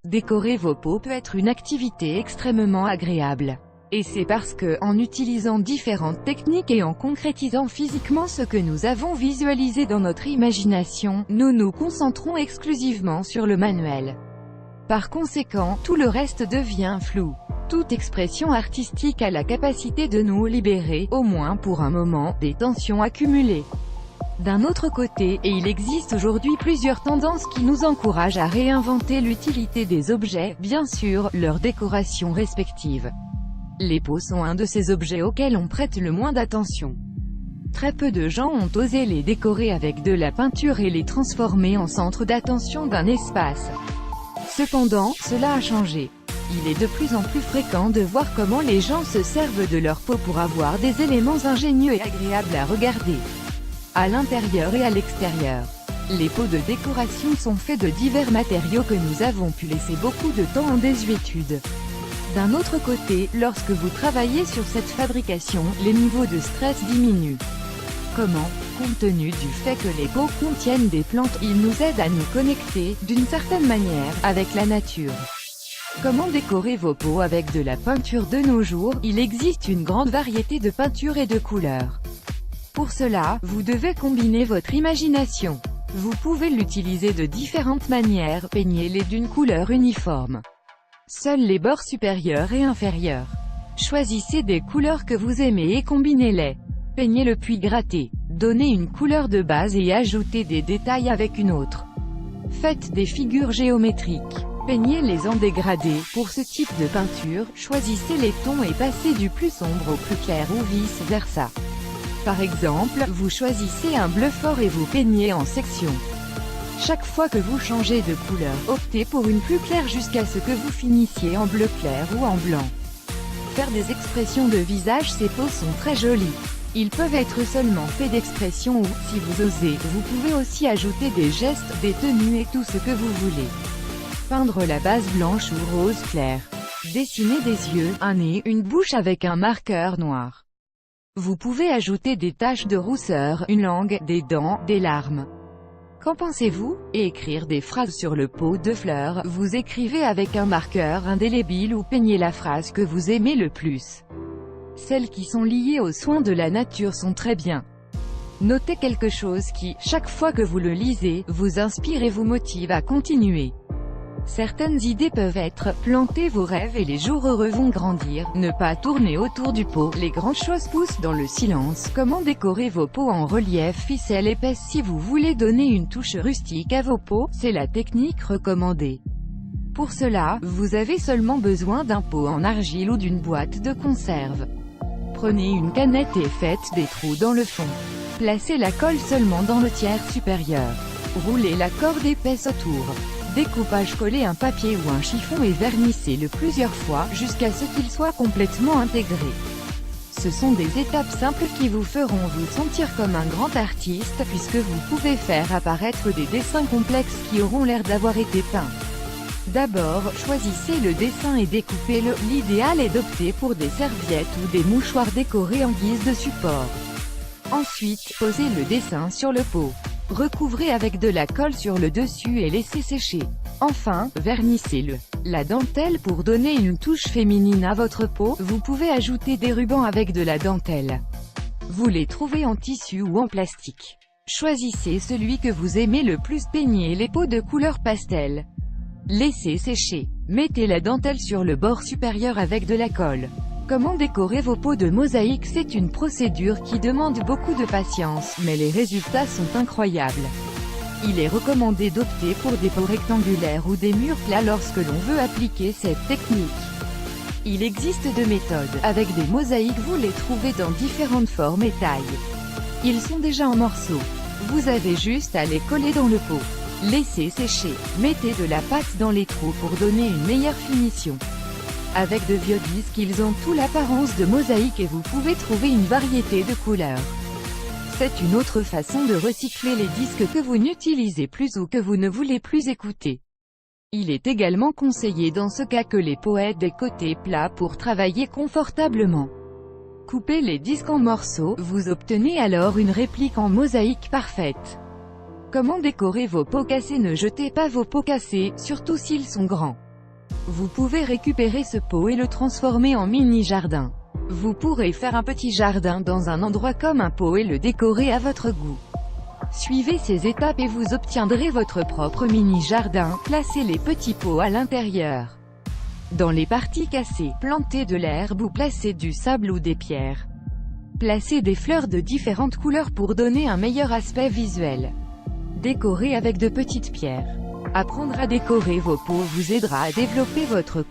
Décorer vos pots peut être une activité extrêmement agréable. Et c'est parce que, en utilisant différentes techniques et en concrétisant physiquement ce que nous avons visualisé dans notre imagination, nous nous concentrons exclusivement sur le manuel. Par conséquent, tout le reste devient flou. Toute expression artistique a la capacité de nous libérer, au moins pour un moment, des tensions accumulées. D'un autre côté, et il existe aujourd'hui plusieurs tendances qui nous encouragent à réinventer l'utilité des objets, bien sûr, leur décoration respective. Les pots sont un de ces objets auxquels on prête le moins d'attention. Très peu de gens ont osé les décorer avec de la peinture et les transformer en centre d'attention d'un espace. Cependant, cela a changé. Il est de plus en plus fréquent de voir comment les gens se servent de leurs pots pour avoir des éléments ingénieux et agréables à regarder. À l'intérieur et à l'extérieur. Les pots de décoration sont faits de divers matériaux que nous avons pu laisser beaucoup de temps en désuétude. D'un autre côté, lorsque vous travaillez sur cette fabrication, les niveaux de stress diminuent. Comment? Compte tenu du fait que les pots contiennent des plantes, ils nous aident à nous connecter, d'une certaine manière, avec la nature. Comment décorer vos pots avec de la peinture de nos jours? Il existe une grande variété de peintures et de couleurs. Pour cela, vous devez combiner votre imagination. Vous pouvez l'utiliser de différentes manières, peignez-les d'une couleur uniforme. Seuls les bords supérieurs et inférieurs. Choisissez des couleurs que vous aimez et combinez-les. Peignez-le puis grattez. Donnez une couleur de base et ajoutez des détails avec une autre. Faites des figures géométriques. Peignez-les en dégradé. Pour ce type de peinture, choisissez les tons et passez du plus sombre au plus clair ou vice-versa. Par exemple, vous choisissez un bleu fort et vous peignez en sections. Chaque fois que vous changez de couleur, optez pour une plus claire jusqu'à ce que vous finissiez en bleu clair ou en blanc. Faire des expressions de visage. Ces pots sont très jolis. Ils peuvent être seulement faits d'expressions ou, si vous osez, vous pouvez aussi ajouter des gestes, des tenues et tout ce que vous voulez. Peindre la base blanche ou rose clair. Dessiner des yeux, un nez, une bouche avec un marqueur noir. Vous pouvez ajouter des taches de rousseur, une langue, des dents, des larmes. Qu'en pensez-vous? Et écrire des phrases sur le pot de fleurs. Vous écrivez avec un marqueur indélébile ou peignez la phrase que vous aimez le plus. Celles qui sont liées aux soins de la nature sont très bien. Notez quelque chose qui, chaque fois que vous le lisez, vous inspire et vous motive à continuer. Certaines idées peuvent être, plantez vos rêves et les jours heureux vont grandir, ne pas tourner autour du pot, les grandes choses poussent dans le silence, comment décorer vos pots en relief, ficelle épaisse. Si vous voulez donner une touche rustique à vos pots, c'est la technique recommandée. Pour cela, vous avez seulement besoin d'un pot en argile ou d'une boîte de conserve. Prenez une canette et faites des trous dans le fond. Placez la colle seulement dans le tiers supérieur. Roulez la corde épaisse autour. Découpage, collez un papier ou un chiffon et vernissez-le plusieurs fois, jusqu'à ce qu'il soit complètement intégré. Ce sont des étapes simples qui vous feront vous sentir comme un grand artiste, puisque vous pouvez faire apparaître des dessins complexes qui auront l'air d'avoir été peints. D'abord, choisissez le dessin et découpez-le. L'idéal est d'opter pour des serviettes ou des mouchoirs décorés en guise de support. Ensuite, posez le dessin sur le pot. Recouvrez avec de la colle sur le dessus et laissez sécher. Enfin, vernissez-le. La dentelle. Pour donner une touche féminine à votre pot, vous pouvez ajouter des rubans avec de la dentelle. Vous les trouvez en tissu ou en plastique. Choisissez celui que vous aimez le plus. Peignez les pots de couleur pastel. Laissez sécher. Mettez la dentelle sur le bord supérieur avec de la colle. Comment décorer vos pots de mosaïque? C'est une procédure qui demande beaucoup de patience, mais les résultats sont incroyables. Il est recommandé d'opter pour des pots rectangulaires ou des murs plats lorsque l'on veut appliquer cette technique. Il existe deux méthodes. Avec des mosaïques, vous les trouvez dans différentes formes et tailles. Ils sont déjà en morceaux. Vous avez juste à les coller dans le pot. Laissez sécher. Mettez de la pâte dans les trous pour donner une meilleure finition. Avec de vieux disques, ils ont toute l'apparence de mosaïque et vous pouvez trouver une variété de couleurs. C'est une autre façon de recycler les disques que vous n'utilisez plus ou que vous ne voulez plus écouter. Il est également conseillé dans ce cas que les pots aient des côtés plats pour travailler confortablement. Coupez les disques en morceaux, vous obtenez alors une réplique en mosaïque parfaite. Comment décorer vos pots cassés? Ne jetez pas vos pots cassés, surtout s'ils sont grands. Vous pouvez récupérer ce pot et le transformer en mini-jardin. Vous pourrez faire un petit jardin dans un endroit comme un pot et le décorer à votre goût. Suivez ces étapes et vous obtiendrez votre propre mini-jardin. Placez les petits pots à l'intérieur. Dans les parties cassées, plantez de l'herbe ou placez du sable ou des pierres. Placez des fleurs de différentes couleurs pour donner un meilleur aspect visuel. Décorez avec de petites pierres. Apprendre à décorer vos pots vous aidera à développer votre